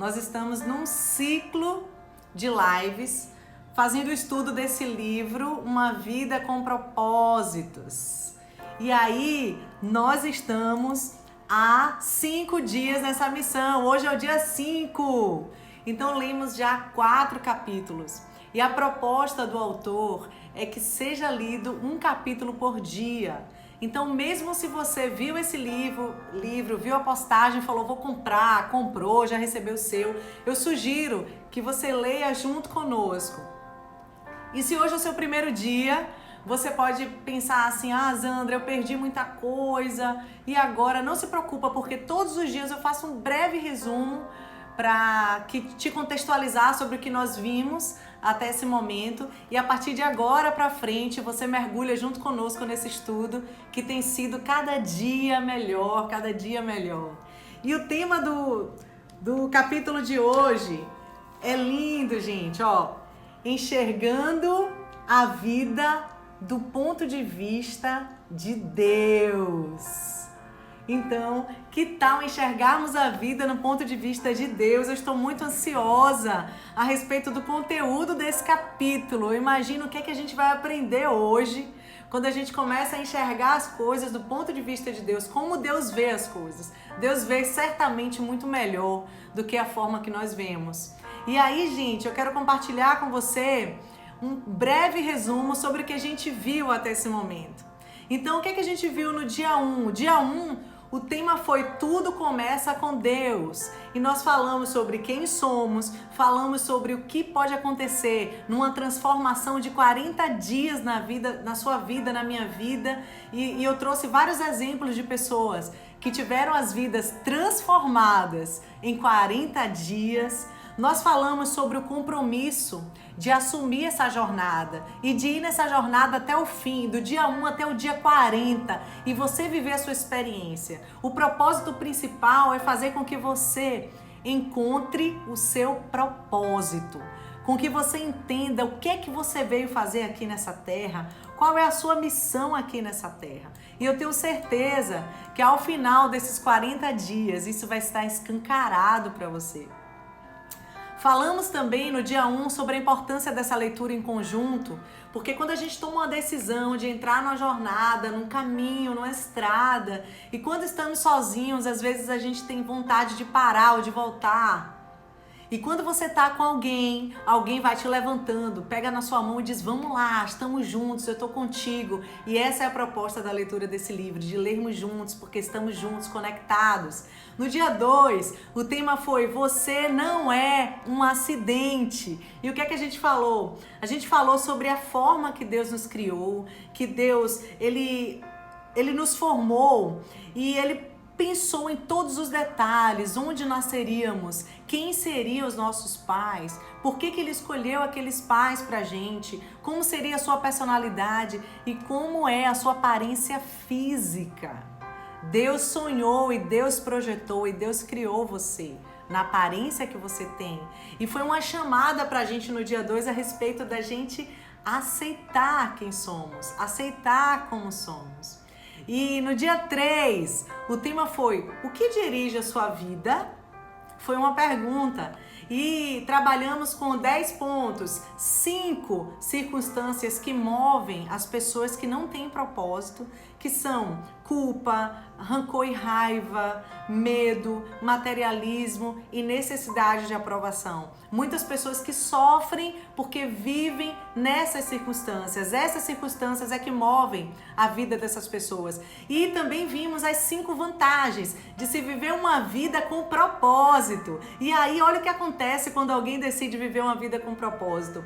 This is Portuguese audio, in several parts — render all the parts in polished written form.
Nós estamos num ciclo de lives fazendo o estudo desse livro, Uma Vida com Propósitos. E aí, nós estamos há 5 dias nessa missão. Hoje é o dia 5. Então, lemos já 4 capítulos. E a proposta do autor é que seja lido um capítulo por dia. Então, mesmo se você viu esse livro, viu a postagem, falou, vou comprar, comprou, já recebeu o seu, eu sugiro que você leia junto conosco. E se hoje é o seu primeiro dia, você pode pensar assim, Zandra, eu perdi muita coisa, e agora? Não se preocupa, porque todos os dias eu faço um breve resumo para te contextualizar sobre o que nós vimos até esse momento, e a partir de agora para frente você mergulha junto conosco nesse estudo que tem sido cada dia melhor, cada dia melhor. E o tema do capítulo de hoje é lindo, gente, enxergando a vida do ponto de vista de Deus. Então, que tal enxergarmos a vida no ponto de vista de Deus? Eu estou muito ansiosa a respeito do conteúdo desse capítulo. Eu imagino o que é que a gente vai aprender hoje, quando a gente começa a enxergar as coisas do ponto de vista de Deus, como Deus vê as coisas. Deus vê certamente muito melhor do que a forma que nós vemos. E aí, gente, eu quero compartilhar com você um breve resumo sobre o que a gente viu até esse momento. Então, o que é que a gente viu no dia 1? Dia 1, o tema foi Tudo Começa com Deus. E nós falamos sobre quem somos, falamos sobre o que pode acontecer numa transformação de 40 dias na sua vida, na minha vida. E eu trouxe vários exemplos de pessoas que tiveram as vidas transformadas em 40 dias. Nós falamos sobre o compromisso de assumir essa jornada e de ir nessa jornada até o fim, do dia 1 até o dia 40, e você viver a sua experiência. O propósito principal é fazer com que você encontre o seu propósito, com que você entenda o que é que você veio fazer aqui nessa terra, qual é a sua missão aqui nessa terra. E eu tenho certeza que ao final desses 40 dias isso vai estar escancarado para você. Falamos também no dia 1 sobre a importância dessa leitura em conjunto, porque quando a gente toma uma decisão de entrar numa jornada, num caminho, numa estrada, e quando estamos sozinhos, às vezes a gente tem vontade de parar ou de voltar. E quando você tá com alguém vai te levantando, pega na sua mão e diz, vamos lá, estamos juntos, eu tô contigo. E essa é a proposta da leitura desse livro, de lermos juntos, porque estamos juntos, conectados. No dia 2, o tema foi, você não é um acidente. E o que é que a gente falou? A gente falou sobre a forma que Deus nos criou, que Deus, Ele nos formou e Ele pensou em todos os detalhes, onde nasceríamos, quem seriam os nossos pais, por que Ele escolheu aqueles pais pra gente, como seria a sua personalidade e como é a sua aparência física. Deus sonhou e Deus projetou e Deus criou você na aparência que você tem. E foi uma chamada pra gente no dia 2 a respeito da gente aceitar quem somos, aceitar como somos. E no dia 3, o tema foi, o que dirige a sua vida? Foi uma pergunta. E trabalhamos com 10 pontos, 5 circunstâncias que movem as pessoas que não têm propósito, que são culpa, rancor e raiva, medo, materialismo e necessidade de aprovação. Muitas pessoas que sofrem porque vivem nessas circunstâncias. Essas circunstâncias é que movem a vida dessas pessoas. E também vimos as 5 vantagens de se viver uma vida com propósito. E aí, olha o que acontece quando alguém decide viver uma vida com propósito.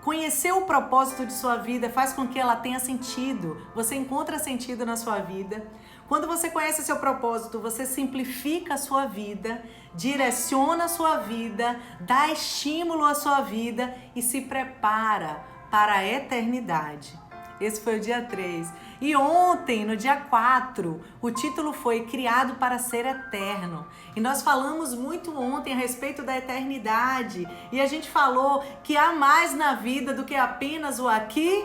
Conhecer o propósito de sua vida faz com que ela tenha sentido. Você encontra sentido na sua vida. Quando você conhece seu propósito, você simplifica a sua vida, direciona a sua vida, dá estímulo à sua vida e se prepara para a eternidade. Esse foi o dia 3. E ontem, no dia 4, o título foi Criado para Ser Eterno. E nós falamos muito ontem a respeito da eternidade. E a gente falou que há mais na vida do que apenas o aqui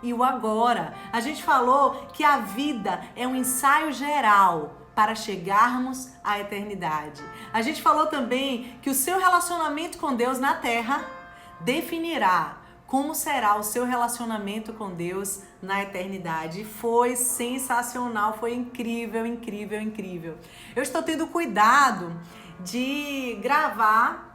e o agora. A gente falou que a vida é um ensaio geral para chegarmos à eternidade. A gente falou também que o seu relacionamento com Deus na terra definirá como será o seu relacionamento com Deus na eternidade. Foi sensacional, foi incrível, incrível, incrível. Eu estou tendo cuidado de gravar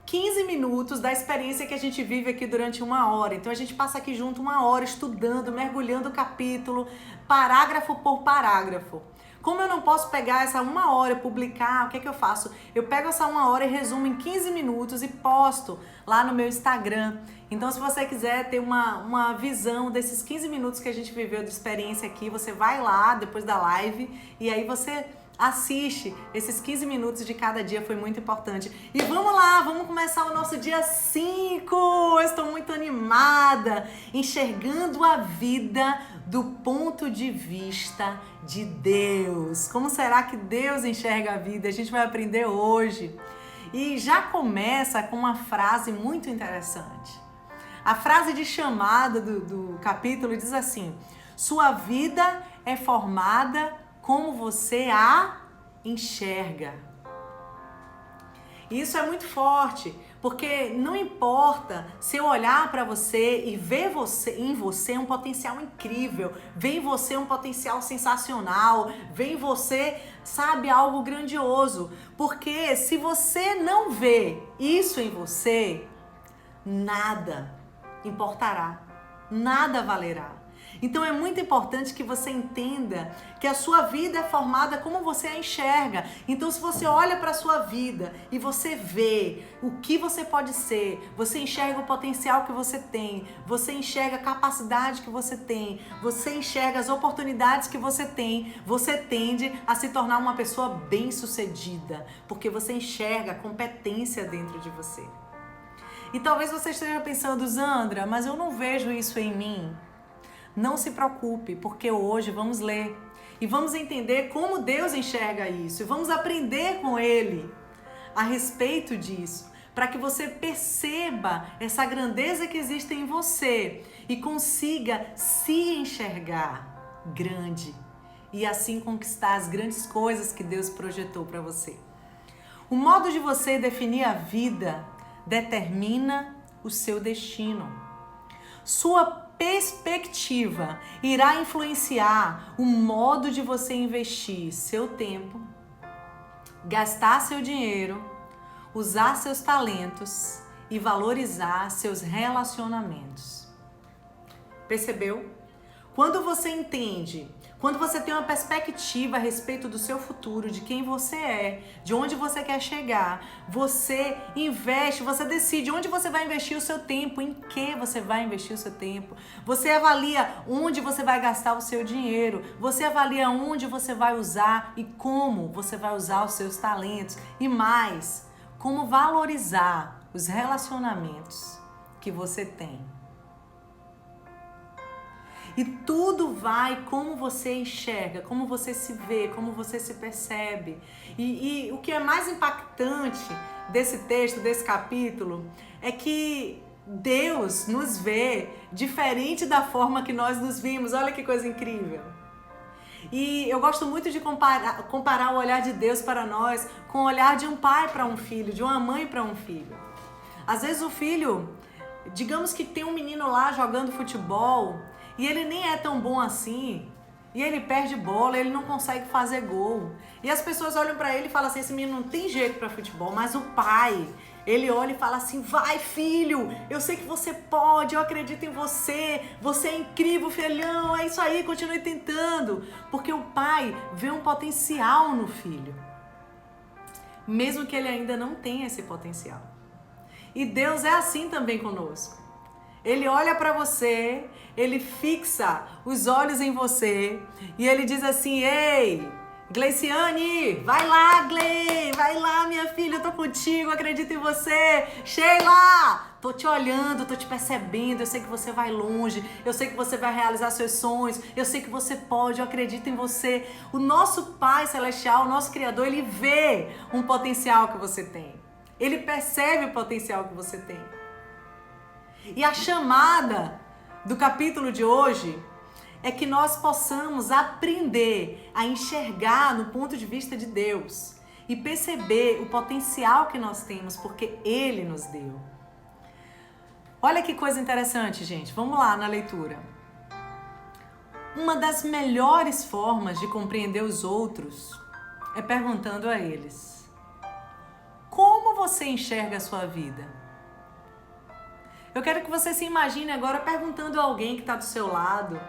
15 minutos da experiência que a gente vive aqui durante 1 hora. Então a gente passa aqui junto 1 hora estudando, mergulhando o capítulo, parágrafo por parágrafo. Como eu não posso pegar essa 1 hora e publicar, o que é que eu faço? Eu pego essa 1 hora e resumo em 15 minutos e posto lá no meu Instagram. Então, se você quiser ter uma visão desses 15 minutos que a gente viveu de experiência aqui, você vai lá depois da live e aí você assiste esses 15 minutos de cada dia, foi muito importante. E vamos lá, vamos começar o nosso dia 5. Eu estou muito animada, enxergando a vida do ponto de vista de Deus. Como será que Deus enxerga a vida? A gente vai aprender hoje. E já começa com uma frase muito interessante. A frase de chamada do capítulo diz assim: sua vida é formada como você a enxerga. Isso é muito forte, porque não importa se eu olhar para você e ver em você um potencial incrível, ver em você um potencial sensacional, ver em você, sabe, algo grandioso. Porque se você não vê isso em você, nada importará, nada valerá. Então é muito importante que você entenda que a sua vida é formada como você a enxerga. Então se você olha para a sua vida e você vê o que você pode ser, você enxerga o potencial que você tem, você enxerga a capacidade que você tem, você enxerga as oportunidades que você tem, você tende a se tornar uma pessoa bem-sucedida, porque você enxerga a competência dentro de você. E talvez você esteja pensando, Zandra, mas eu não vejo isso em mim. Não se preocupe, porque hoje vamos ler e vamos entender como Deus enxerga isso e vamos aprender com Ele a respeito disso, para que você perceba essa grandeza que existe em você e consiga se enxergar grande e assim conquistar as grandes coisas que Deus projetou para você. O modo de você definir a vida determina o seu destino. Sua perspectiva irá influenciar o modo de você investir seu tempo, gastar seu dinheiro, usar seus talentos e valorizar seus relacionamentos. Percebeu? Quando você entende, quando você tem uma perspectiva a respeito do seu futuro, de quem você é, de onde você quer chegar, você investe, você decide onde você vai investir o seu tempo, em que você vai investir o seu tempo. Você avalia onde você vai gastar o seu dinheiro, você avalia onde você vai usar e como você vai usar os seus talentos e mais, como valorizar os relacionamentos que você tem. E tudo vai como você enxerga, como você se vê, como você se percebe. E o que é mais impactante desse texto, desse capítulo, é que Deus nos vê diferente da forma que nós nos vimos. Olha que coisa incrível. E eu gosto muito de comparar o olhar de Deus para nós com o olhar de um pai para um filho, de uma mãe para um filho. Às vezes o filho, digamos que tem um menino lá jogando futebol, e ele nem é tão bom assim, e ele perde bola, ele não consegue fazer gol. E as pessoas olham pra ele e falam assim, esse menino não tem jeito pra futebol, mas o pai, ele olha e fala assim, vai filho, eu sei que você pode, eu acredito em você, você é incrível, filhão, é isso aí, continue tentando. Porque o pai vê um potencial no filho, mesmo que ele ainda não tenha esse potencial. E Deus é assim também conosco. Ele olha para você, ele fixa os olhos em você e ele diz assim, ei, Gleiciane, vai lá, Glei, vai lá, minha filha, eu tô contigo, acredito em você. Sheila, tô te olhando, tô te percebendo, eu sei que você vai longe, eu sei que você vai realizar seus sonhos, eu sei que você pode, eu acredito em você. O nosso Pai Celestial, o nosso Criador, ele vê um potencial que você tem. Ele percebe o potencial que você tem. E a chamada do capítulo de hoje é que nós possamos aprender a enxergar no ponto de vista de Deus e perceber o potencial que nós temos, porque Ele nos deu. Olha que coisa interessante, gente. Vamos lá na leitura. Uma das melhores formas de compreender os outros é perguntando a eles: como você enxerga a sua vida? Eu quero que você se imagine agora perguntando a alguém que está do seu lado,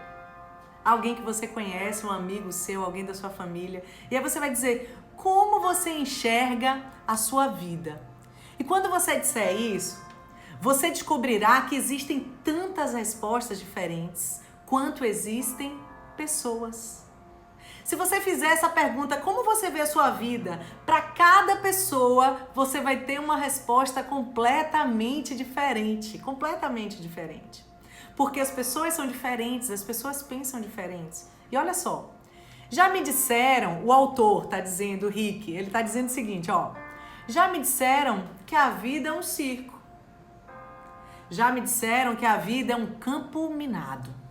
alguém que você conhece, um amigo seu, alguém da sua família. E aí você vai dizer: como você enxerga a sua vida? E quando você disser isso, você descobrirá que existem tantas respostas diferentes quanto existem pessoas. Se você fizer essa pergunta, como você vê a sua vida? Para cada pessoa, você vai ter uma resposta completamente diferente. Completamente diferente. Porque as pessoas são diferentes, as pessoas pensam diferentes. E olha só, já me disseram, o autor está dizendo, o Rick, ele está dizendo o seguinte, ó. Já me disseram que a vida é um circo. Já me disseram que a vida é um campo minado.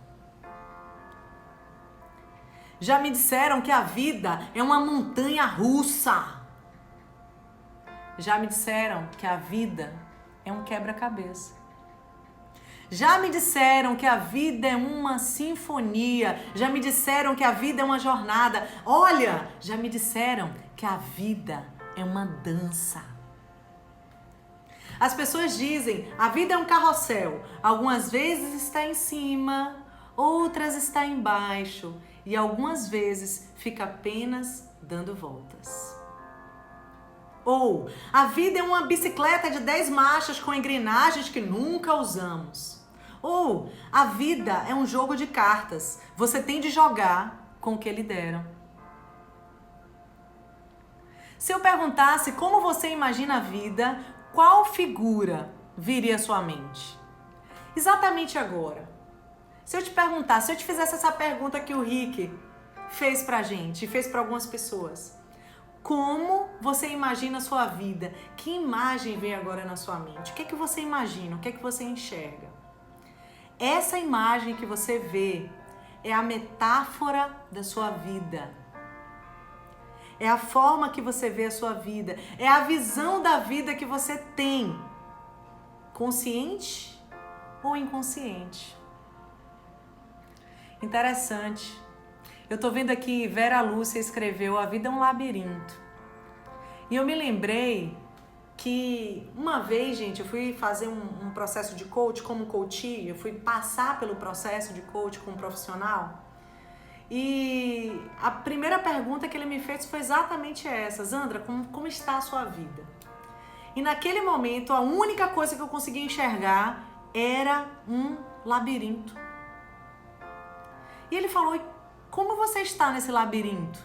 Já me disseram que a vida é uma montanha russa. Já me disseram que a vida é um quebra-cabeça. Já me disseram que a vida é uma sinfonia. Já me disseram que a vida é uma jornada. Olha, já me disseram que a vida é uma dança. As pessoas dizem, a vida é um carrossel. Algumas vezes está em cima, outras está embaixo. E algumas vezes fica apenas dando voltas. Ou, a vida é uma bicicleta de 10 marchas com engrenagens que nunca usamos. Ou, a vida é um jogo de cartas. Você tem de jogar com o que lhe deram. Se eu perguntasse como você imagina a vida, qual figura viria à sua mente? Exatamente agora. Se eu te perguntasse, se eu te fizesse essa pergunta que o Rick fez pra gente, fez pra algumas pessoas. Como você imagina a sua vida? Que imagem vem agora na sua mente? O que é que você imagina? O que é que você enxerga? Essa imagem que você vê é a metáfora da sua vida. É a forma que você vê a sua vida. É a visão da vida que você tem. Consciente ou inconsciente? Interessante. Eu tô vendo aqui, Vera Lúcia escreveu A Vida é um Labirinto. E eu me lembrei que uma vez, gente, eu fui fazer um processo de coach como coachee, eu fui passar pelo processo de coach como profissional. E a primeira pergunta que ele me fez foi exatamente essa: Zandra, como está a sua vida? E naquele momento, a única coisa que eu conseguia enxergar era um labirinto. E ele falou: como você está nesse labirinto?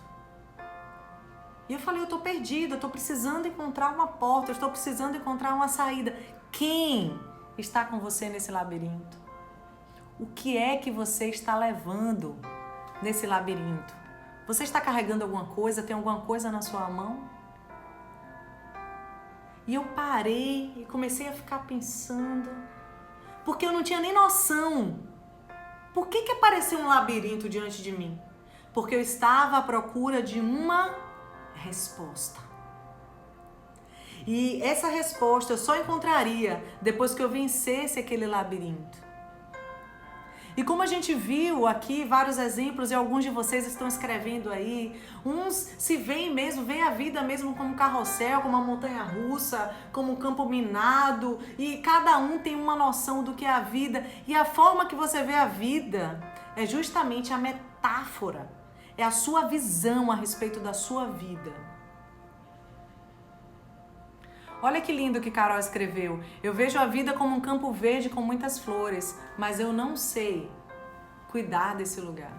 E eu falei: eu estou perdida, eu estou precisando encontrar uma porta, eu estou precisando encontrar uma saída. Quem está com você nesse labirinto? O que é que você está levando nesse labirinto? Você está carregando alguma coisa? Tem alguma coisa na sua mão? E eu parei e comecei a ficar pensando, porque eu não tinha nem noção. Por que apareceu um labirinto diante de mim? Porque eu estava à procura de uma resposta. E essa resposta eu só encontraria depois que eu vencesse aquele labirinto. E como a gente viu aqui vários exemplos, e alguns de vocês estão escrevendo aí, uns se veem mesmo, veem a vida mesmo como um carrossel, como uma montanha russa, como um campo minado, e cada um tem uma noção do que é a vida. E a forma que você vê a vida é justamente a metáfora, é a sua visão a respeito da sua vida. Olha que lindo que Carol escreveu. Eu vejo a vida como um campo verde com muitas flores, mas eu não sei cuidar desse lugar.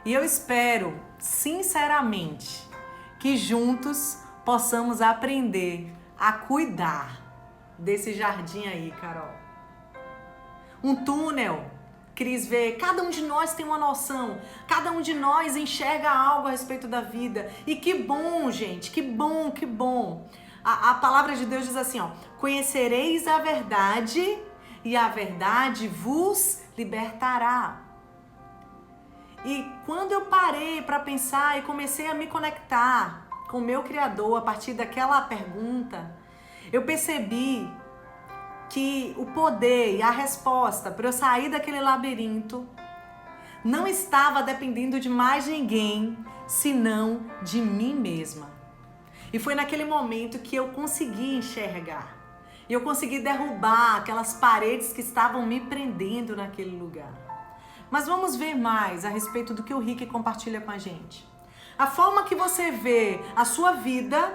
E eu espero, sinceramente, que juntos possamos aprender a cuidar desse jardim aí, Carol. Um túnel, Cris vê, cada um de nós tem uma noção, cada um de nós enxerga algo a respeito da vida. E que bom, gente, que bom, que bom. A palavra de Deus diz assim, ó: conhecereis a verdade e a verdade vos libertará. E quando eu parei para pensar e comecei a me conectar com o meu Criador a partir daquela pergunta, eu percebi que o poder e a resposta para eu sair daquele labirinto não estava dependendo de mais ninguém, senão de mim mesma. E foi naquele momento que eu consegui enxergar. E eu consegui derrubar aquelas paredes que estavam me prendendo naquele lugar. Mas vamos ver mais a respeito do que o Rick compartilha com a gente. A forma que você vê a sua vida,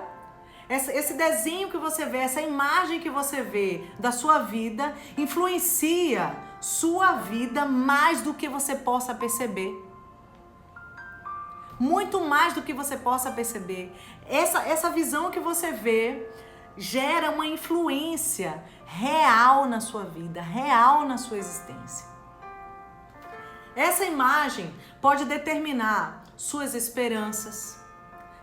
esse desenho que você vê, essa imagem que você vê da sua vida, influencia sua vida mais do que você possa perceber. Muito mais do que você possa perceber. Essa visão que você vê gera uma influência real na sua vida, real na sua existência. Essa imagem pode determinar suas esperanças,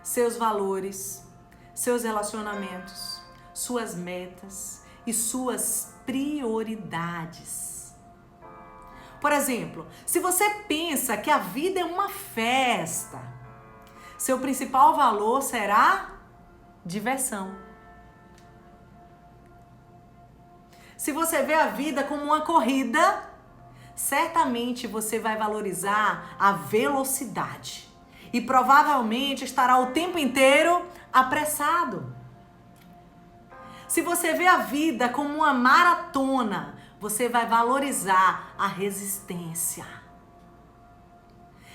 seus valores, seus relacionamentos, suas metas e suas prioridades. Por exemplo, se você pensa que a vida é uma festa, seu principal valor será diversão. Se você vê a vida como uma corrida, certamente você vai valorizar a velocidade e provavelmente estará o tempo inteiro apressado. Se você vê a vida como uma maratona, você vai valorizar a resistência.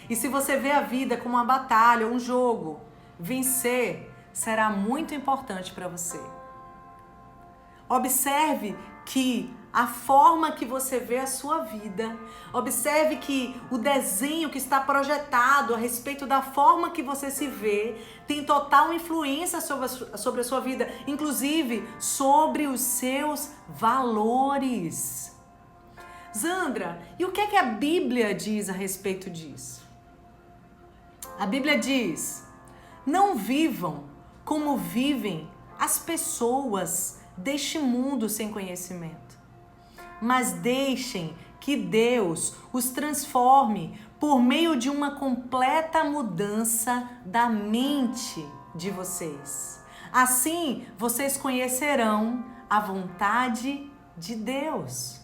E se você vê a vida como uma batalha, um jogo, vencer será muito importante para você. Observe que a forma que você vê a sua vida, observe que o desenho que está projetado a respeito da forma que você se vê tem total influência sobre a sua vida, inclusive sobre os seus valores. Zandra, e o que é que a Bíblia diz a respeito disso? A Bíblia diz: não vivam como vivem as pessoas deste mundo sem conhecimento, mas deixem que Deus os transforme por meio de uma completa mudança da mente de vocês. Assim, vocês conhecerão a vontade de Deus.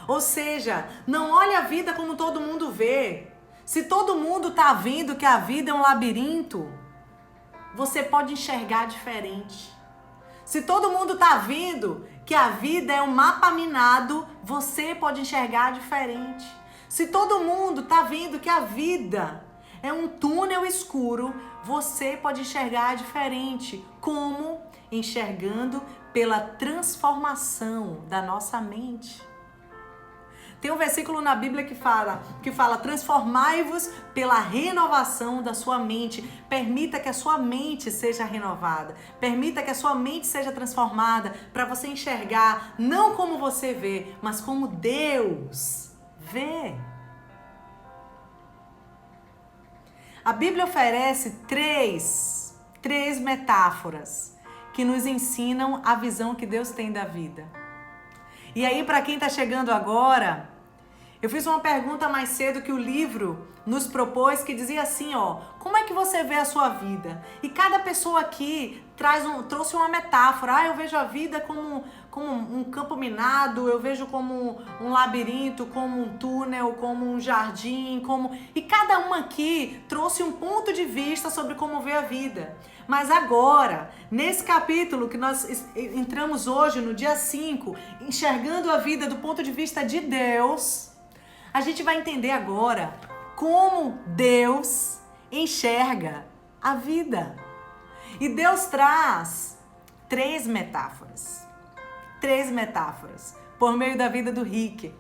Ou seja, não olhe a vida como todo mundo vê. Se todo mundo está vendo que a vida é um labirinto, você pode enxergar diferente. Se todo mundo está vendo que a vida é um mapa minado, você pode enxergar diferente. Se todo mundo está vendo que a vida é um túnel escuro, você pode enxergar diferente. Como? Enxergando pela transformação da nossa mente. Tem um versículo na Bíblia que fala transformai-vos pela renovação da sua mente. Permita que a sua mente seja renovada. Permita que a sua mente seja transformada para você enxergar não como você vê, mas como Deus vê. A Bíblia oferece três metáforas que nos ensinam a visão que Deus tem da vida. E aí, para quem está chegando agora, eu fiz uma pergunta mais cedo que o livro nos propôs, que dizia assim, como é que você vê a sua vida? E cada pessoa aqui trouxe uma metáfora. Eu vejo a vida como um campo minado, eu vejo como um labirinto, como um túnel, como um jardim, E cada uma aqui trouxe um ponto de vista sobre como vê a vida. Mas agora, nesse capítulo que nós entramos hoje, no dia 5, enxergando a vida do ponto de vista de Deus, a gente vai entender agora como Deus enxerga a vida. E Deus traz três metáforas por meio da vida do Rick.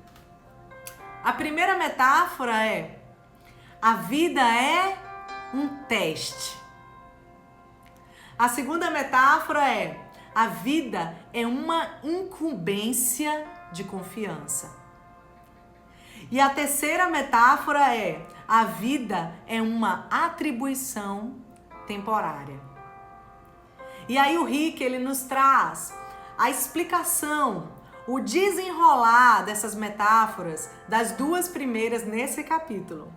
A primeira metáfora é: a vida é um teste. A segunda metáfora é: a vida é uma incumbência de confiança. E a terceira metáfora é: a vida é uma atribuição temporária. E aí o Rick, ele nos traz a explicação, o desenrolar dessas metáforas das duas primeiras nesse capítulo.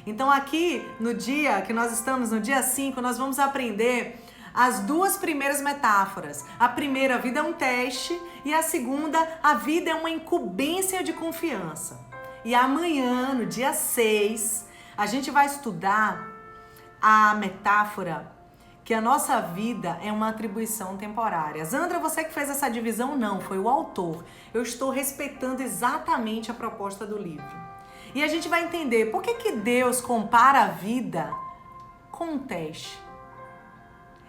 Então aqui no dia que nós estamos, no dia 5, nós vamos aprender as duas primeiras metáforas. A primeira, a vida é um teste, e a segunda, a vida é uma incumbência de confiança. E amanhã, no dia 6, a gente vai estudar a metáfora que a nossa vida é uma atribuição temporária. Zandra, você que fez essa divisão? Não, foi o autor. Eu estou respeitando exatamente a proposta do livro. E a gente vai entender por que Deus compara a vida com um teste.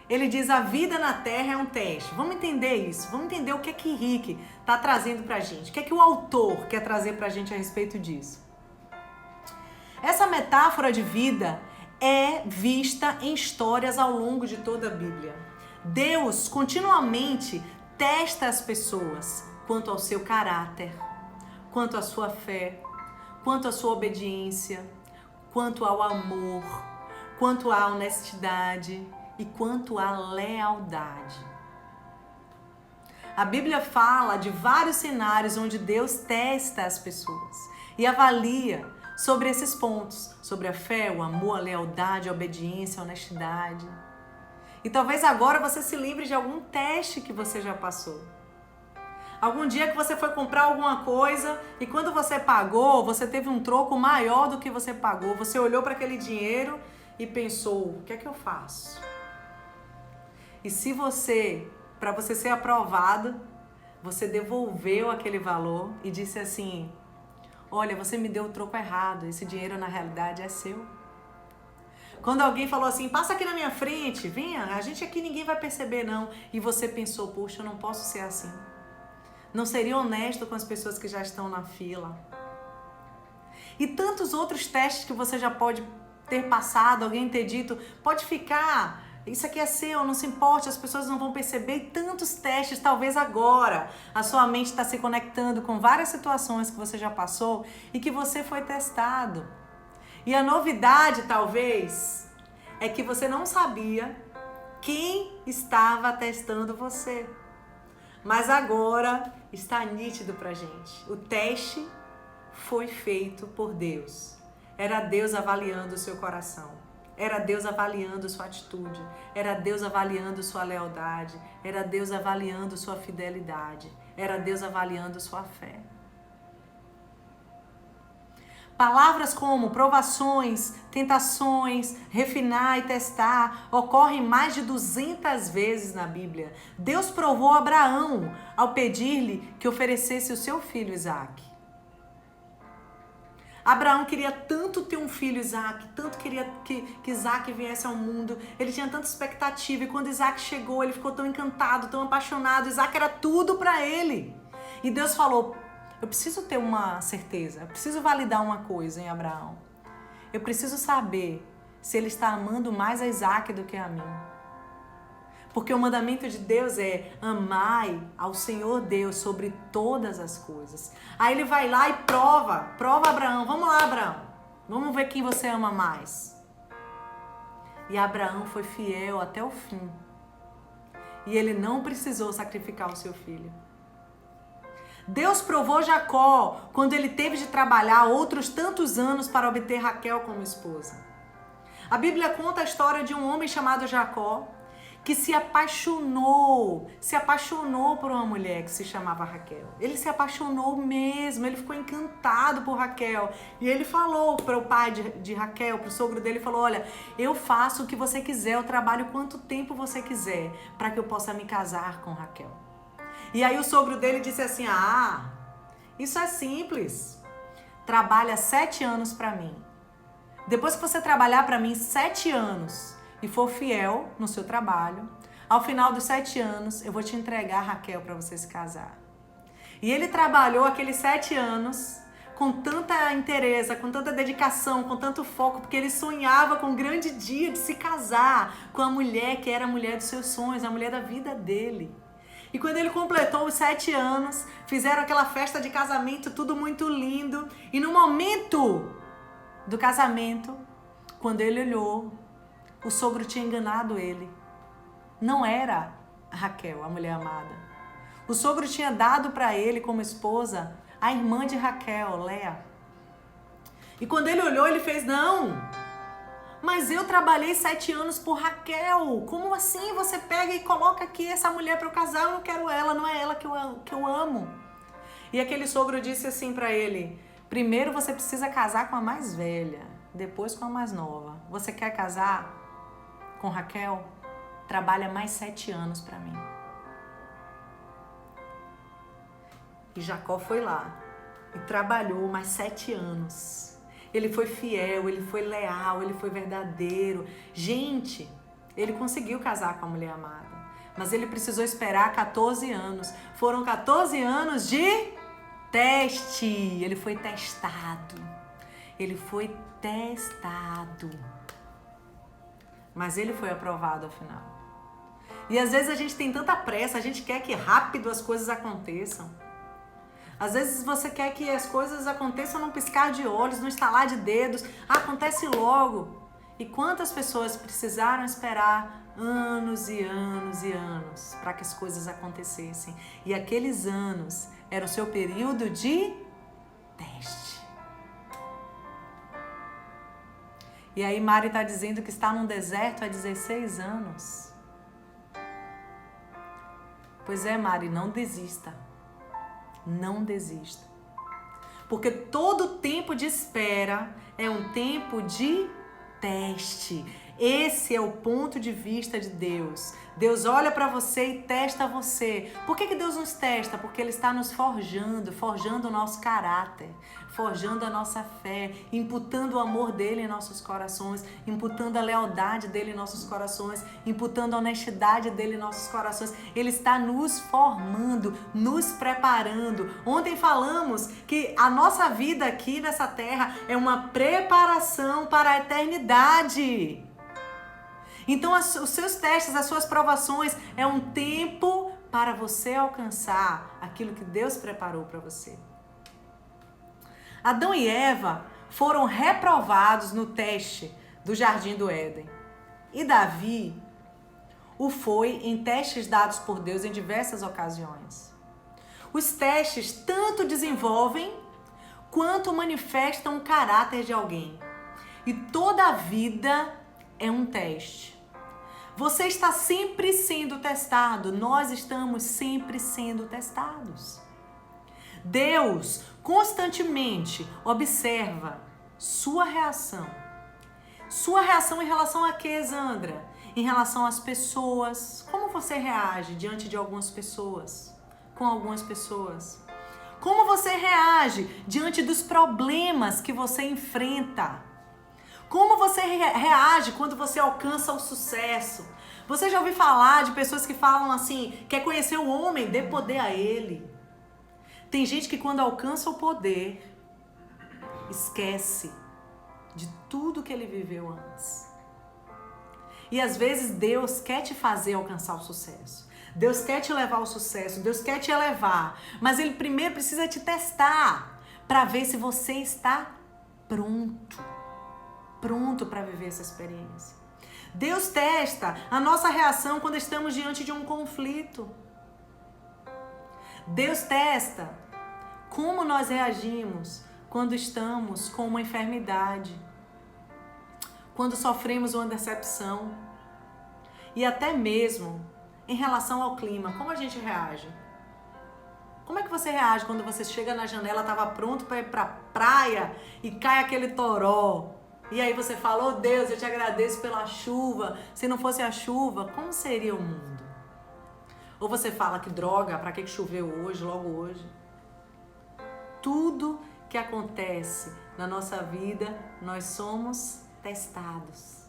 Ele diz a vida na Terra é um teste. Vamos entender isso. Vamos entender o que Rick está trazendo para a gente. O que o autor quer trazer para a gente a respeito disso. Essa metáfora de vida é vista em histórias ao longo de toda a Bíblia. Deus continuamente testa as pessoas quanto ao seu caráter, quanto à sua fé, quanto à sua obediência, quanto ao amor, quanto à honestidade e quanto à lealdade. A Bíblia fala de vários cenários onde Deus testa as pessoas e avalia sobre esses pontos, sobre a fé, o amor, a lealdade, a obediência, a honestidade. E talvez agora você se lembre de algum teste que você já passou. Algum dia que você foi comprar alguma coisa e quando você pagou, você teve um troco maior do que você pagou. Você olhou para aquele dinheiro e pensou, o que é que eu faço? E se você, para você ser aprovado, você devolveu aquele valor e disse assim, olha, você me deu o troco errado, esse dinheiro na realidade é seu. Quando alguém falou assim, passa aqui na minha frente, venha, a gente aqui ninguém vai perceber não. E você pensou, poxa, eu não posso ser assim. Não seria honesto com as pessoas que já estão na fila. E tantos outros testes que você já pode ter passado, alguém ter dito, pode ficar, isso aqui é seu, não se importe, as pessoas não vão perceber. E tantos testes, talvez agora a sua mente está se conectando com várias situações que você já passou e que você foi testado. E a novidade, talvez, é que você não sabia quem estava testando você. Mas agora está nítido pra gente. O teste foi feito por Deus. Era Deus avaliando o seu coração. Era Deus avaliando sua atitude. Era Deus avaliando sua lealdade. Era Deus avaliando sua fidelidade. Era Deus avaliando sua fé. Palavras como provações, tentações, refinar e testar ocorrem mais de 200 vezes na Bíblia. Deus provou Abraão ao pedir-lhe que oferecesse o seu filho Isaque. Abraão queria tanto ter um filho Isaque, tanto queria que Isaque viesse ao mundo. Ele tinha tanta expectativa e quando Isaque chegou, ele ficou tão encantado, tão apaixonado. Isaque era tudo para ele. E Deus falou, eu preciso ter uma certeza, eu preciso validar uma coisa em Abraão. Eu preciso saber se ele está amando mais a Isaque do que a mim. Porque o mandamento de Deus é amai ao Senhor Deus sobre todas as coisas. Aí ele vai lá e prova Abraão. Vamos lá, Abraão. Vamos ver quem você ama mais. E Abraão foi fiel até o fim. E ele não precisou sacrificar o seu filho. Deus provou Jacó quando ele teve de trabalhar outros tantos anos para obter Raquel como esposa. A Bíblia conta a história de um homem chamado Jacó que se apaixonou por uma mulher que se chamava Raquel. Ele se apaixonou mesmo, ele ficou encantado por Raquel. E ele falou para o pai de Raquel, para o sogro dele, falou, olha, eu faço o que você quiser, eu trabalho quanto tempo você quiser para que eu possa me casar com Raquel. E aí o sogro dele disse assim, isso é simples, trabalha 7 anos para mim. Depois que você trabalhar para mim 7 anos e for fiel no seu trabalho, ao final dos 7 anos eu vou te entregar Raquel para você se casar. E ele trabalhou aqueles 7 anos com tanta interesse, com tanta dedicação, com tanto foco, porque ele sonhava com o grande dia de se casar com a mulher que era a mulher dos seus sonhos, a mulher da vida dele. E quando ele completou os 7 anos, fizeram aquela festa de casamento, tudo muito lindo. E no momento do casamento, quando ele olhou, o sogro tinha enganado ele. Não era Raquel, a mulher amada. O sogro tinha dado para ele como esposa a irmã de Raquel, Léa. E quando ele olhou, ele fez, não, mas eu trabalhei 7 anos por Raquel. Como assim você pega e coloca aqui essa mulher para eu casar? Eu não quero ela, não é ela que eu amo. E aquele sogro disse assim para ele, primeiro você precisa casar com a mais velha, depois com a mais nova. Você quer casar com Raquel? Trabalha mais 7 anos para mim. E Jacó foi lá e trabalhou mais 7 anos. Ele foi fiel, ele foi leal, ele foi verdadeiro. Gente, ele conseguiu casar com a mulher amada, mas ele precisou esperar 14 anos. Foram 14 anos de teste. Ele foi testado. Ele foi testado. Mas ele foi aprovado ao final. E às vezes a gente tem tanta pressa, a gente quer que rápido as coisas aconteçam. Às vezes você quer que as coisas aconteçam num piscar de olhos, num estalar de dedos. Acontece logo. E quantas pessoas precisaram esperar anos e anos e anos para que as coisas acontecessem? E aqueles anos era o seu período de teste. E aí Mari está dizendo que está num deserto há 16 anos. Pois é, Mari, não desista. Não desista. Porque todo tempo de espera é um tempo de teste. Esse é o ponto de vista de Deus. Deus olha para você e testa você. Por que Deus nos testa? Porque Ele está nos forjando, forjando o nosso caráter, forjando a nossa fé, imputando o amor dele em nossos corações, imputando a lealdade dele em nossos corações, imputando a honestidade dele em nossos corações. Ele está nos formando, nos preparando. Ontem falamos que a nossa vida aqui nessa terra é uma preparação para a eternidade. Então, os seus testes, as suas provações é um tempo para você alcançar aquilo que Deus preparou para você. Adão e Eva foram reprovados no teste do Jardim do Éden. E Davi o foi em testes dados por Deus em diversas ocasiões. Os testes tanto desenvolvem quanto manifestam o caráter de alguém. E toda a vida é um teste. Você está sempre sendo testado, nós estamos sempre sendo testados. Deus constantemente observa sua reação. Sua reação em relação a quê, Zandra? Em relação às pessoas. Como você reage diante de algumas pessoas? Com algumas pessoas? Como você reage diante dos problemas que você enfrenta? Como você reage quando você alcança o sucesso? Você já ouviu falar de pessoas que falam assim, quer conhecer o homem, dê poder a ele. Tem gente que quando alcança o poder, esquece de tudo que ele viveu antes. E às vezes Deus quer te fazer alcançar o sucesso. Deus quer te levar ao sucesso, Deus quer te elevar. Mas Ele primeiro precisa te testar para ver se você está pronto para viver essa experiência. Deus testa a nossa reação quando estamos diante de um conflito. Deus testa como nós reagimos quando estamos com uma enfermidade, quando sofremos uma decepção e até mesmo em relação ao clima. Como a gente reage? Como é que você reage quando você chega na janela, estava pronto para ir para a praia e cai aquele toró? E aí você fala, oh Deus, eu te agradeço pela chuva. Se não fosse a chuva, como seria o mundo? Ou você fala que droga, para que choveu hoje, logo hoje? Tudo que acontece na nossa vida, nós somos testados.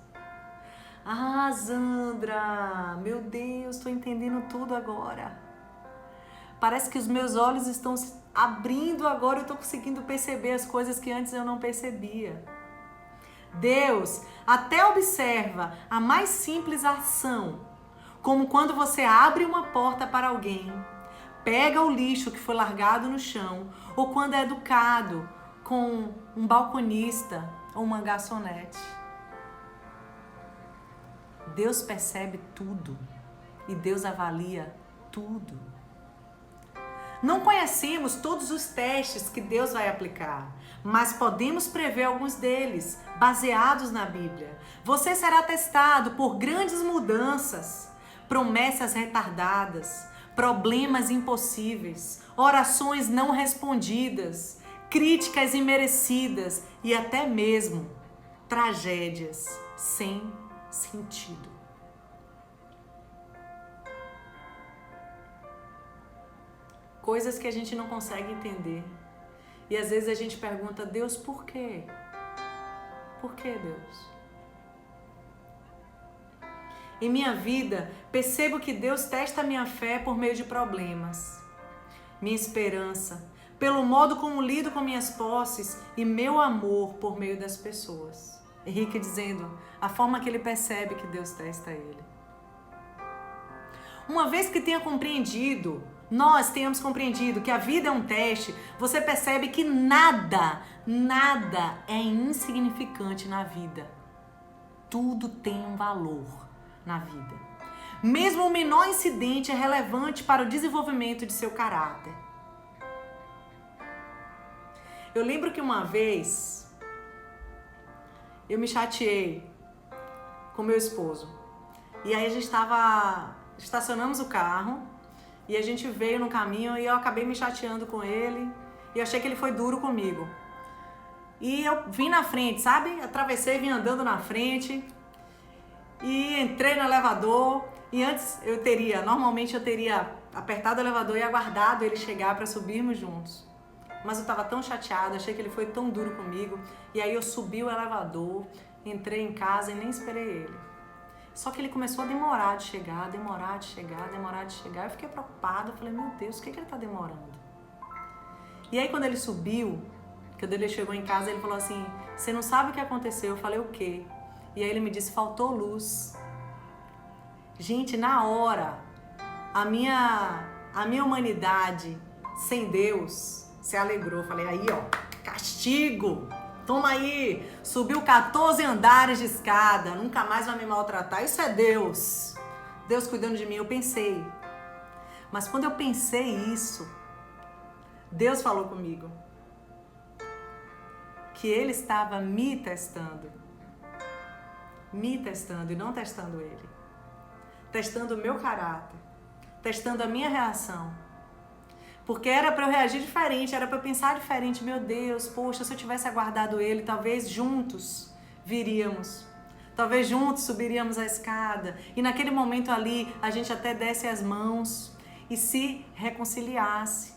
Ah, Zandra, meu Deus, estou entendendo tudo agora. Parece que os meus olhos estão se abrindo agora, eu estou conseguindo perceber as coisas que antes eu não percebia. Deus até observa a mais simples ação, como quando você abre uma porta para alguém, pega o lixo que foi largado no chão, ou quando é educado com um balconista ou uma garçonete. Deus percebe tudo e Deus avalia tudo. Não conhecemos todos os testes que Deus vai aplicar, mas podemos prever alguns deles, baseados na Bíblia. Você será testado por grandes mudanças, promessas retardadas, problemas impossíveis, orações não respondidas, críticas imerecidas e até mesmo tragédias sem sentido. Coisas que a gente não consegue entender. E às vezes a gente pergunta, Deus, por quê? Por que, Deus? Em minha vida, percebo que Deus testa minha fé por meio de problemas, minha esperança, pelo modo como lido com minhas posses e meu amor por meio das pessoas. Henrique dizendo a forma que ele percebe que Deus testa ele. Uma vez que nós tenhamos compreendido que a vida é um teste, você percebe que nada é insignificante na vida. Tudo tem um valor na vida. Mesmo o menor incidente é relevante para o desenvolvimento de seu caráter. Eu lembro que uma vez eu me chateei com meu esposo. E aí estacionamos o carro e a gente veio no caminho e eu acabei me chateando com ele e achei que ele foi duro comigo. E eu vim na frente, sabe? Atravessei, vim andando na frente e entrei no elevador. E antes normalmente eu teria apertado o elevador e aguardado ele chegar para subirmos juntos. Mas eu estava tão chateada, achei que ele foi tão duro comigo. E aí eu subi o elevador, entrei em casa e nem esperei ele. Só que ele começou a demorar de chegar. Eu fiquei preocupada, falei, meu Deus, o que ele está demorando? E aí quando ele subiu, quando ele chegou em casa, ele falou assim, você não sabe o que aconteceu? Eu falei, o quê? E aí ele me disse, faltou luz. Gente, na hora, a minha humanidade sem Deus se alegrou. Falei, aí ó, castigo, toma aí, subiu 14 andares de escada, nunca mais vai me maltratar, isso é Deus cuidando de mim. Eu pensei, mas quando eu pensei isso, Deus falou comigo que Ele estava me testando e não testando Ele, testando o meu caráter, testando a minha reação. Porque era para eu reagir diferente, era para eu pensar diferente. Meu Deus, poxa, se eu tivesse aguardado ele, talvez juntos viríamos. Talvez juntos subiríamos a escada. E naquele momento ali, a gente até desse as mãos e se reconciliasse.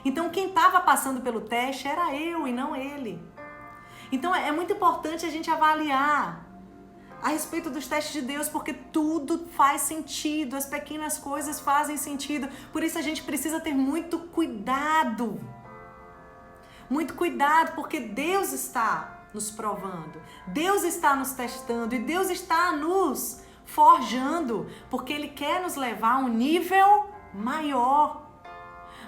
Então, quem estava passando pelo teste era eu e não ele. Então, é muito importante a gente avaliar a respeito dos testes de Deus, porque tudo faz sentido, as pequenas coisas fazem sentido. Por isso a gente precisa ter muito cuidado. Muito cuidado, porque Deus está nos provando, Deus está nos testando e Deus está nos forjando, porque Ele quer nos levar a um nível maior.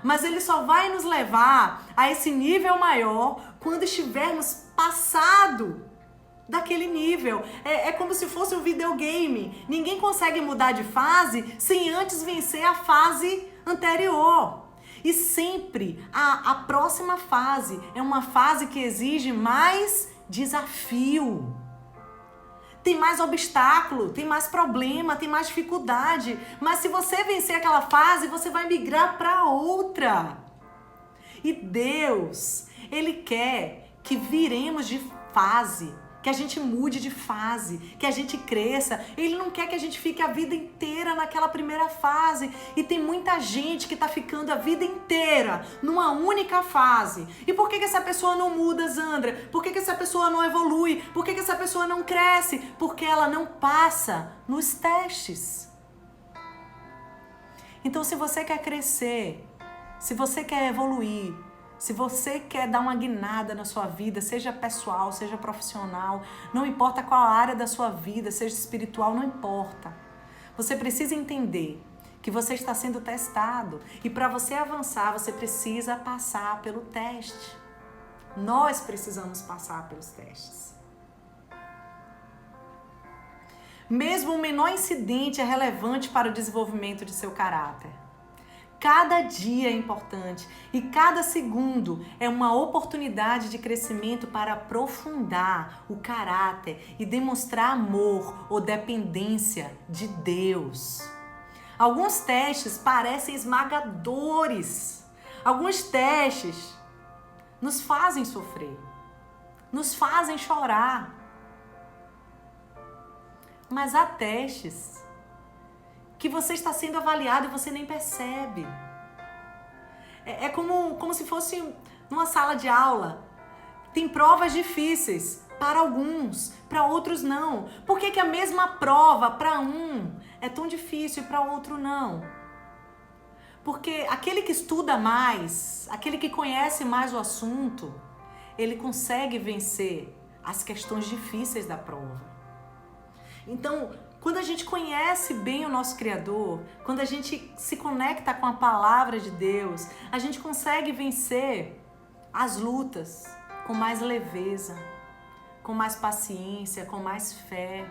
Mas Ele só vai nos levar a esse nível maior quando estivermos passado daquele nível. É como se fosse um videogame. Ninguém consegue mudar de fase sem antes vencer a fase anterior. E sempre a próxima fase é uma fase que exige mais desafio. Tem mais obstáculo, tem mais problema, tem mais dificuldade. Mas se você vencer aquela fase, você vai migrar para outra. E Deus, Ele quer que viremos de fase, que a gente mude de fase, que a gente cresça. Ele não quer que a gente fique a vida inteira naquela primeira fase. E tem muita gente que está ficando a vida inteira numa única fase. E por que essa pessoa não muda, Zandra? Por que essa pessoa não evolui? Por que essa pessoa não cresce? Porque ela não passa nos testes. Então, se você quer crescer, se você quer evoluir, se você quer dar uma guinada na sua vida, seja pessoal, seja profissional, não importa qual área da sua vida, seja espiritual, não importa. Você precisa entender que você está sendo testado e para você avançar, você precisa passar pelo teste. Nós precisamos passar pelos testes. Mesmo o menor incidente é relevante para o desenvolvimento de seu caráter. Cada dia é importante e cada segundo é uma oportunidade de crescimento para aprofundar o caráter e demonstrar amor ou dependência de Deus. Alguns testes parecem esmagadores. Alguns testes nos fazem sofrer, nos fazem chorar. Mas há testes que você está sendo avaliado e você nem percebe. É como se fosse numa sala de aula. Tem provas difíceis para alguns, para outros não. Por que a mesma prova para um é tão difícil e para outro não? Porque aquele que estuda mais, aquele que conhece mais o assunto, ele consegue vencer as questões difíceis da prova. Então, quando a gente conhece bem o nosso Criador, quando a gente se conecta com a palavra de Deus, a gente consegue vencer as lutas com mais leveza, com mais paciência, com mais fé.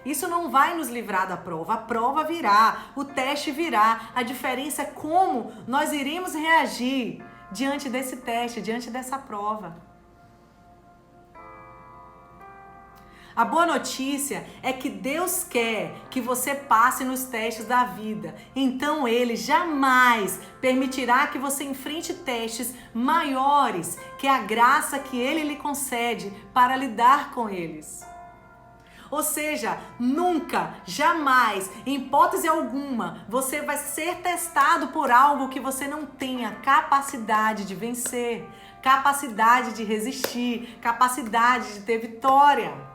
Isso não vai nos livrar da prova. A prova virá, o teste virá. A diferença é como nós iremos reagir diante desse teste, diante dessa prova. A boa notícia é que Deus quer que você passe nos testes da vida. Então Ele jamais permitirá que você enfrente testes maiores que a graça que Ele lhe concede para lidar com eles. Ou seja, nunca, jamais, em hipótese alguma, você vai ser testado por algo que você não tenha capacidade de vencer, capacidade de resistir, capacidade de ter vitória.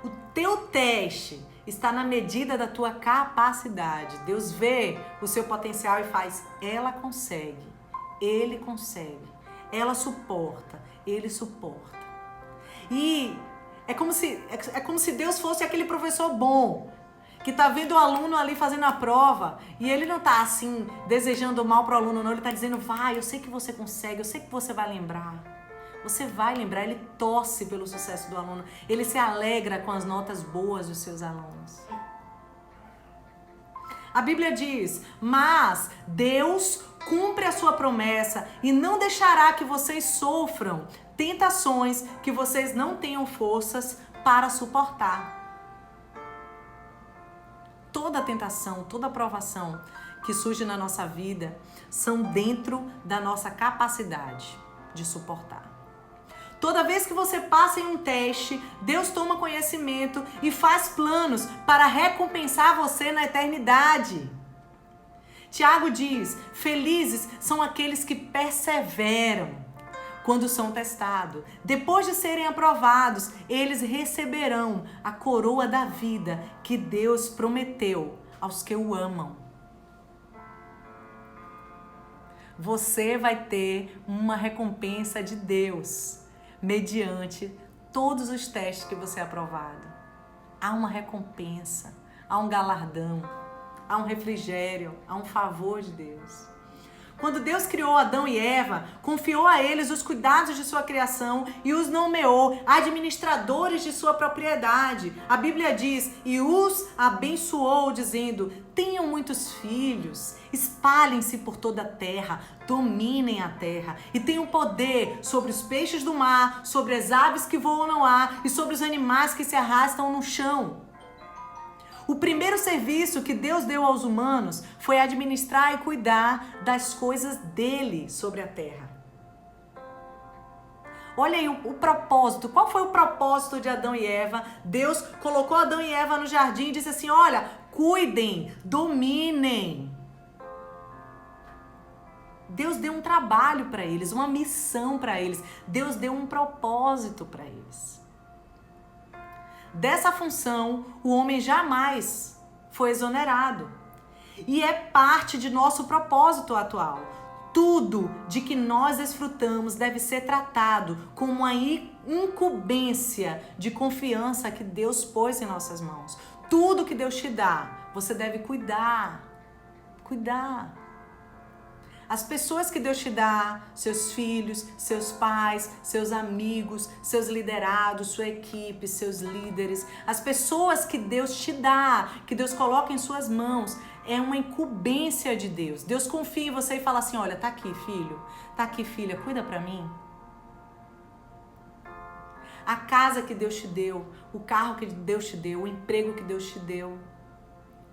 O teu teste está na medida da tua capacidade. Deus vê o seu potencial e faz, ela consegue, ele consegue, ela suporta, ele suporta. E é como se Deus fosse aquele professor bom, que tá vendo o aluno ali fazendo a prova, e ele não tá assim, desejando mal pro aluno não, ele tá dizendo, vai, eu sei que você consegue, eu sei que você vai lembrar. Você vai lembrar, ele torce pelo sucesso do aluno, ele se alegra com as notas boas dos seus alunos. A Bíblia diz, mas Deus cumpre a sua promessa e não deixará que vocês sofram tentações que vocês não tenham forças para suportar. Toda tentação, toda provação que surge na nossa vida são dentro da nossa capacidade de suportar. Toda vez que você passa em um teste, Deus toma conhecimento e faz planos para recompensar você na eternidade. Tiago diz, felizes são aqueles que perseveram quando são testados. Depois de serem aprovados, eles receberão a coroa da vida que Deus prometeu aos que o amam. Você vai ter uma recompensa de Deus mediante todos os testes que você é aprovado. Há uma recompensa, há um galardão, há um refrigério, há um favor de Deus. Quando Deus criou Adão e Eva, confiou a eles os cuidados de sua criação e os nomeou administradores de sua propriedade. A Bíblia diz, e os abençoou, dizendo, tenham muitos filhos, espalhem-se por toda a terra, dominem a terra e tenham poder sobre os peixes do mar, sobre as aves que voam no ar e sobre os animais que se arrastam no chão. O primeiro serviço que Deus deu aos humanos foi administrar e cuidar das coisas dele sobre a terra. Olha aí o propósito. Qual foi o propósito de Adão e Eva? Deus colocou Adão e Eva no jardim e disse assim, olha, cuidem, dominem. Deus deu um trabalho para eles, uma missão para eles. Deus deu um propósito para eles. Dessa função, o homem jamais foi exonerado. E é parte de nosso propósito atual. Tudo de que nós desfrutamos deve ser tratado como uma incumbência de confiança que Deus pôs em nossas mãos. Tudo que Deus te dá, você deve cuidar. Cuidar. As pessoas que Deus te dá, seus filhos, seus pais, seus amigos, seus liderados, sua equipe, seus líderes, as pessoas que Deus te dá, que Deus coloca em suas mãos, é uma incumbência de Deus. Deus confia em você e fala assim, olha, tá aqui, filho, tá aqui, filha, cuida pra mim. A casa que Deus te deu, o carro que Deus te deu, o emprego que Deus te deu,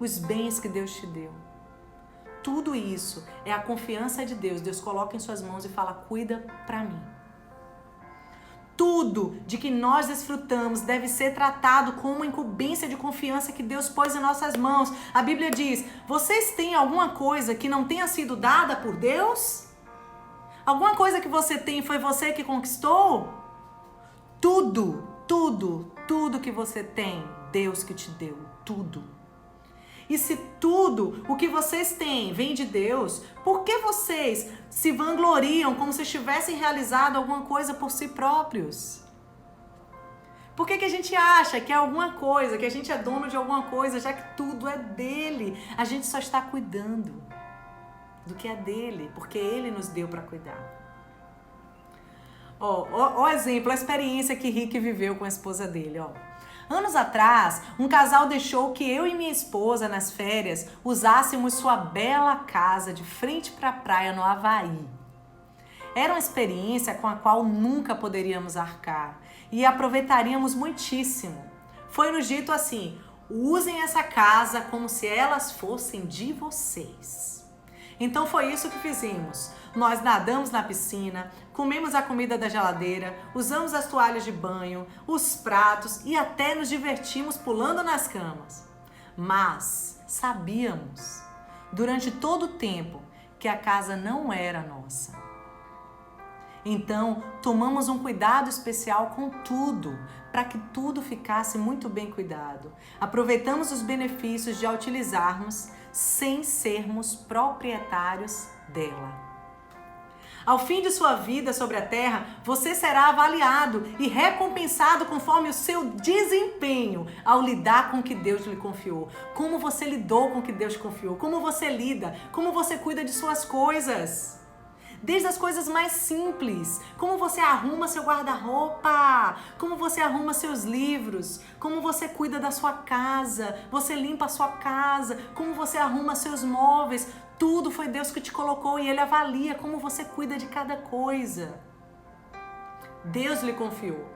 os bens que Deus te deu. Tudo isso é a confiança de Deus. Deus coloca em suas mãos e fala, cuida pra mim. Tudo de que nós desfrutamos deve ser tratado como uma incumbência de confiança que Deus pôs em nossas mãos. A Bíblia diz, vocês têm alguma coisa que não tenha sido dada por Deus? Alguma coisa que você tem foi você que conquistou? Tudo que você tem, Deus que te deu, tudo. E se tudo o que vocês têm vem de Deus, por que vocês se vangloriam como se tivessem realizado alguma coisa por si próprios? Por que a gente acha que é alguma coisa, que a gente é dono de alguma coisa, já que tudo é dele? A gente só está cuidando do que é dele, porque ele nos deu para cuidar. Ó exemplo, a experiência que Rick viveu com a esposa dele, ó. Anos atrás, um casal deixou que eu e minha esposa, nas férias, usássemos sua bela casa de frente para a praia no Havaí. Era uma experiência com a qual nunca poderíamos arcar e aproveitaríamos muitíssimo. Foi-nos dito assim, usem essa casa como se elas fossem de vocês. Então foi isso que fizemos. Nós nadamos na piscina, comemos a comida da geladeira, usamos as toalhas de banho, os pratos e até nos divertimos pulando nas camas. Mas sabíamos, durante todo o tempo, que a casa não era nossa. Então, tomamos um cuidado especial com tudo, para que tudo ficasse muito bem cuidado. Aproveitamos os benefícios de a utilizarmos sem sermos proprietários dela. Ao fim de sua vida sobre a terra, você será avaliado e recompensado conforme o seu desempenho ao lidar com o que Deus lhe confiou. Como você lidou com o que Deus confiou, como você lida, como você cuida de suas coisas. Desde as coisas mais simples, como você arruma seu guarda-roupa, como você arruma seus livros, como você cuida da sua casa, você limpa a sua casa, como você arruma seus móveis. Tudo foi Deus que te colocou e Ele avalia como você cuida de cada coisa. Deus lhe confiou.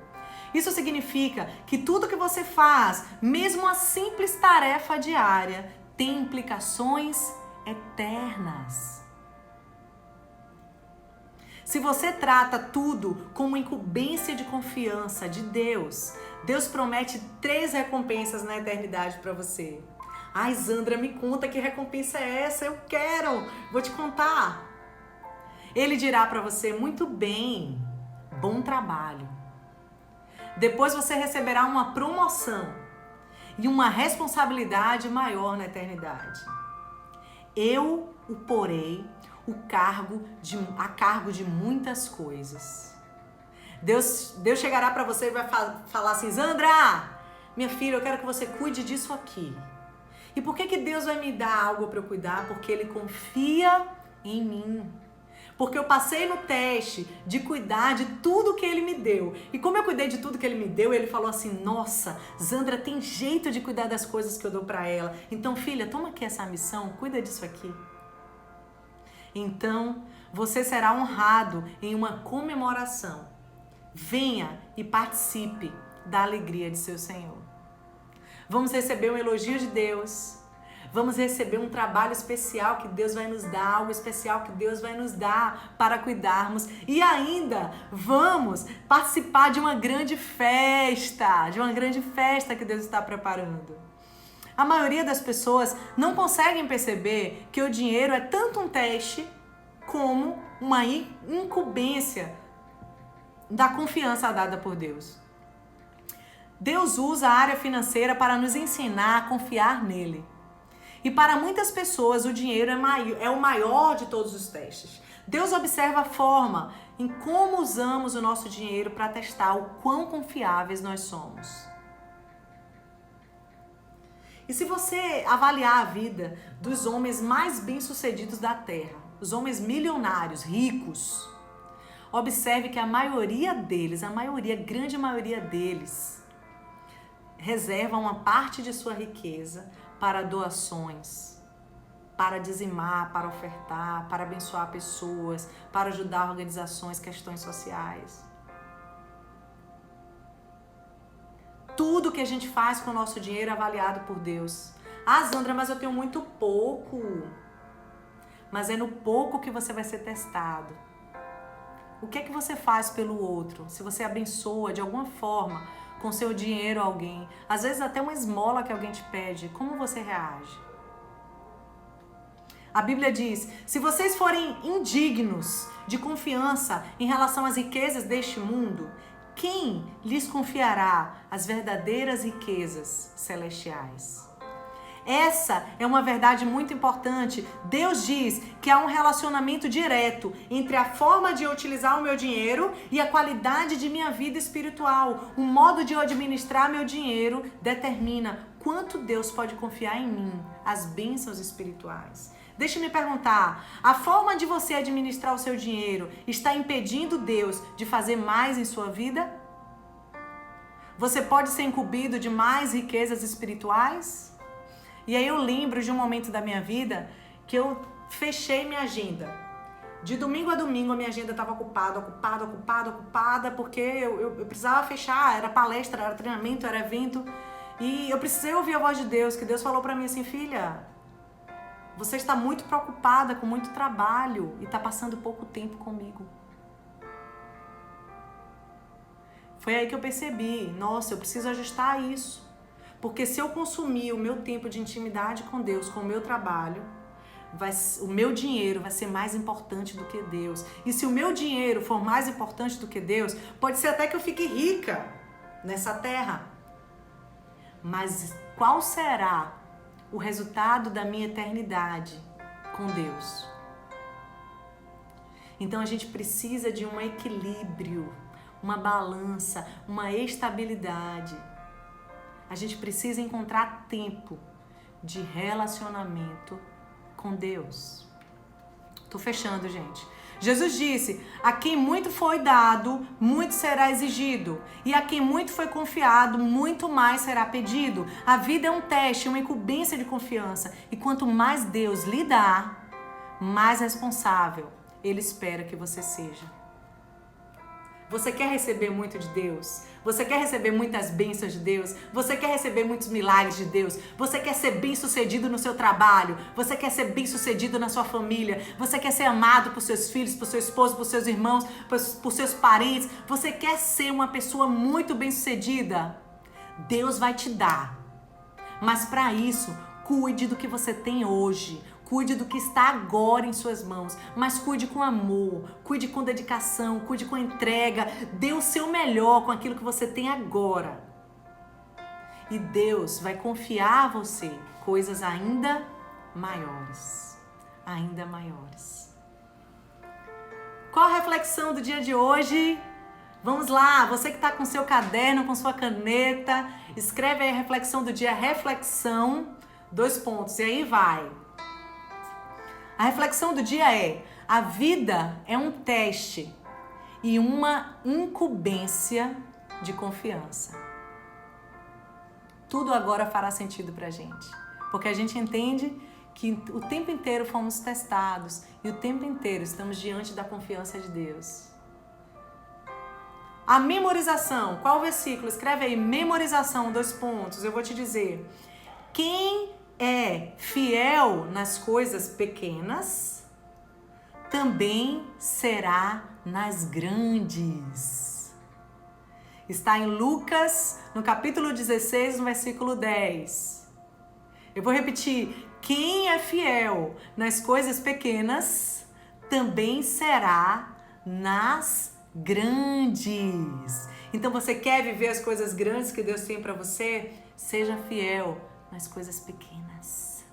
Isso significa que tudo que você faz, mesmo a simples tarefa diária, tem implicações eternas. Se você trata tudo como incumbência de confiança de Deus, Deus promete 3 recompensas na eternidade para você. Ai, Zandra, me conta que recompensa é essa? Eu quero! Vou te contar. Ele dirá para você, muito bem, bom trabalho. Depois você receberá uma promoção e uma responsabilidade maior na eternidade. Eu o porei a cargo de muitas coisas. Deus chegará para você e vai falar assim, Zandra, minha filha, eu quero que você cuide disso aqui. E por que Deus vai me dar algo para eu cuidar? Porque Ele confia em mim. Porque eu passei no teste de cuidar de tudo que Ele me deu. E como eu cuidei de tudo que Ele me deu, Ele falou assim, nossa, Zandra tem jeito de cuidar das coisas que eu dou para ela. Então, filha, toma aqui essa missão, cuida disso aqui. Então, você será honrado em uma comemoração. Venha e participe da alegria de seu Senhor. Vamos receber um elogio de Deus. Vamos receber um trabalho especial que Deus vai nos dar, algo especial que Deus vai nos dar para cuidarmos. E ainda vamos participar de uma grande festa que Deus está preparando. A maioria das pessoas não conseguem perceber que o dinheiro é tanto um teste como uma incumbência da confiança dada por Deus. Deus usa a área financeira para nos ensinar a confiar nele. E para muitas pessoas o dinheiro é o maior de todos os testes. Deus observa a forma em como usamos o nosso dinheiro para testar o quão confiáveis nós somos. E se você avaliar a vida dos homens mais bem-sucedidos da Terra, os homens milionários, ricos, observe que a maioria deles, grande maioria deles, reserva uma parte de sua riqueza para doações, para dizimar, para ofertar, para abençoar pessoas, para ajudar organizações, questões sociais. Tudo que a gente faz com o nosso dinheiro é avaliado por Deus. Ah, Zandra, mas eu tenho muito pouco. Mas é no pouco que você vai ser testado. O que é que você faz pelo outro? Se você abençoa de alguma forma com seu dinheiro alguém, às vezes até uma esmola que alguém te pede, como você reage? A Bíblia diz, se vocês forem indignos de confiança em relação às riquezas deste mundo, quem lhes confiará as verdadeiras riquezas celestiais? Essa é uma verdade muito importante. Deus diz que há um relacionamento direto entre a forma de eu utilizar o meu dinheiro e a qualidade de minha vida espiritual. O modo de eu administrar meu dinheiro determina quanto Deus pode confiar em mim, as bênçãos espirituais. Deixa eu me perguntar, a forma de você administrar o seu dinheiro está impedindo Deus de fazer mais em sua vida? Você pode ser incumbido de mais riquezas espirituais? E aí eu lembro de um momento da minha vida que eu fechei minha agenda. De domingo a domingo a minha agenda estava ocupada, porque eu precisava fechar, era palestra, era treinamento, era evento. E eu precisei ouvir a voz de Deus, que Deus falou para mim assim, filha, você está muito preocupada com muito trabalho e está passando pouco tempo comigo. Foi aí que eu percebi, nossa, eu preciso ajustar isso. Porque se eu consumir o meu tempo de intimidade com Deus, com o meu trabalho, o meu dinheiro vai ser mais importante do que Deus. E se o meu dinheiro for mais importante do que Deus, pode ser até que eu fique rica nessa terra. Mas qual será o resultado da minha eternidade com Deus? Então a gente precisa de um equilíbrio, uma balança, uma estabilidade. A gente precisa encontrar tempo de relacionamento com Deus. Tô fechando, gente. Jesus disse, a quem muito foi dado, muito será exigido. E a quem muito foi confiado, muito mais será pedido. A vida é um teste, uma incumbência de confiança. E quanto mais Deus lhe dá, mais responsável Ele espera que você seja. Você quer receber muito de Deus? Você quer receber muitas bênçãos de Deus? Você quer receber muitos milagres de Deus? Você quer ser bem-sucedido no seu trabalho? Você quer ser bem-sucedido na sua família? Você quer ser amado por seus filhos, por seu esposo, por seus irmãos, por seus parentes? Você quer ser uma pessoa muito bem-sucedida? Deus vai te dar. Mas para isso, cuide do que você tem hoje. Cuide do que está agora em suas mãos, mas cuide com amor, cuide com dedicação, cuide com entrega, dê o seu melhor com aquilo que você tem agora. E Deus vai confiar a você coisas ainda maiores, ainda maiores. Qual a reflexão do dia de hoje? Vamos lá, você que está com seu caderno, com sua caneta, escreve aí a reflexão do dia, reflexão, 2 pontos, e aí vai. A reflexão do dia é, a vida é um teste e uma incumbência de confiança. Tudo agora fará sentido pra gente, porque a gente entende que o tempo inteiro fomos testados e o tempo inteiro estamos diante da confiança de Deus. A memorização, qual o versículo? Escreve aí, memorização, 2 pontos, eu vou te dizer. Quem é fiel nas coisas pequenas, também será nas grandes. Está em Lucas, no capítulo 16, no versículo 10. Eu vou repetir. Quem é fiel nas coisas pequenas, também será nas grandes. Então você quer viver as coisas grandes que Deus tem para você? Seja fiel nas coisas pequenas.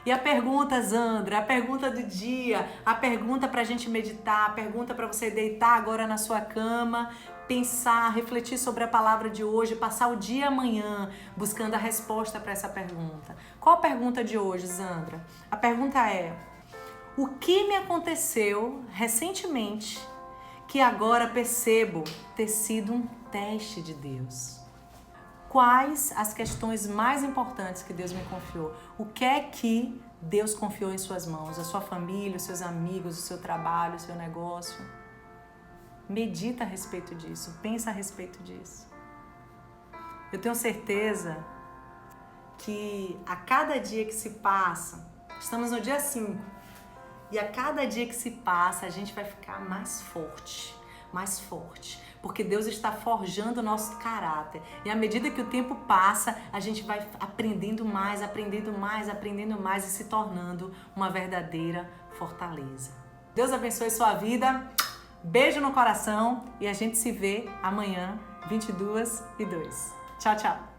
E a pergunta, Zandra, a pergunta do dia, a pergunta pra gente meditar, a pergunta pra você deitar agora na sua cama, pensar, refletir sobre a palavra de hoje, passar o dia amanhã buscando a resposta para essa pergunta. Qual a pergunta de hoje, Zandra? A pergunta é, O que me aconteceu recentemente que agora percebo ter sido um teste de Deus? Quais as questões mais importantes que Deus me confiou? O que é que Deus confiou em suas mãos? A sua família, os seus amigos, o seu trabalho, o seu negócio? Medita a respeito disso, pensa a respeito disso. Eu tenho certeza que a cada dia que se passa, estamos no dia 5, e a cada dia que se passa a gente vai ficar mais forte, porque Deus está forjando o nosso caráter. E à medida que o tempo passa, a gente vai aprendendo mais e se tornando uma verdadeira fortaleza. Deus abençoe sua vida, beijo no coração e a gente se vê amanhã, 22:02. Tchau, tchau!